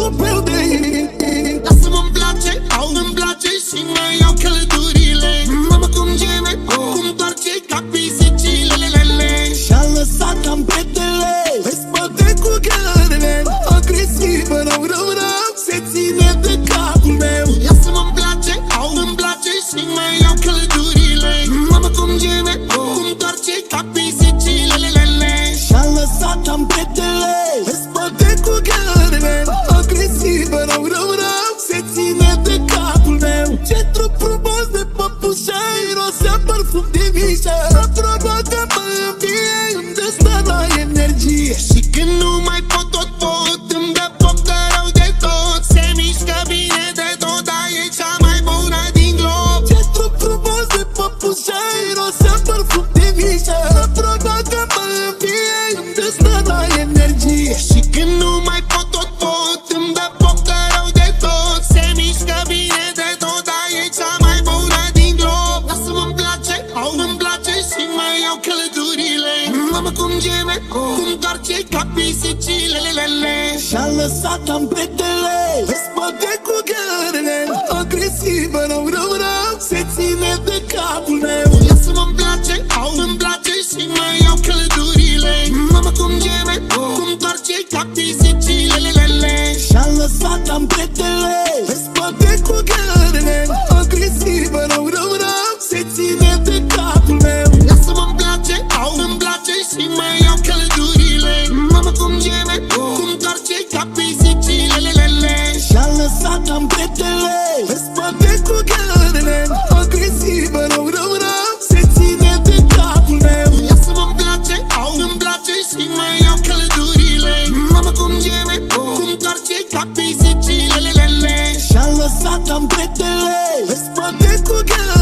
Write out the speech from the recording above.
tropeu de lasă-mă-mi place, îmi place și mai iau călăturile. Mamă cum geme, cum întoarce ca pisicile. Și-a lăsat ampretele pe spate cu ghearele. Agresivă, rău, se ține de capul meu. Lasă-mă-mi place, îmi place și mai iau călăturile. Mamă cum geme, cum întoarce ca pisicile. Și-a lăsat ampretele pe spate cu ghearele. Agresivă, rău, se ține de capul meu. Ce trup frumos de păpușa, irosea parfum de mișa. Provoacă-mă în vie, îmi dă la energie. Și când nu mai pot, îmi dă poftă rău de tot. Se mișcă bine de tot, dar e cea mai bună din glob. Ce trup frumos de păpușa, irosea parfum de mișa. Provoacă-mă în vie, îmi dă la energie. Și când nu mai pot, îmi dă poftă rău de tot. Se mișcă bine de tot, dar e cea mai bună din glob. Lasă-mă-mi place, îmi place și mai iau călăturile. Mamă cum geme, cum întoarce ca pisicile. Și-a lăsat ampretele pe spate cu ghearele. Agresivă, rău, se ține de capul meu. Lasă-mă-mi place, îmi place și mai iau călăturile. Mamă cum geme, cum întoarce ca pisicile. Și-a lăsat ampretele pe spate cu ghearele. Agresivă, rău, se ține de capul meu. Lasă-mă-mi place, îmi place și mai iau călăturile. Mamă cum geme, cum întoarce ca pisicile. Și-a lăsat ampretele pe spate cu ghearele. Agresivă, rău, se ține de capul meu. Lasă-mă-mi place, îmi place și mai iau călăturile. Mamă cum geme, cum întoarce ca pisicile. Și-a lăsat ampretele pe spate cu ghearele.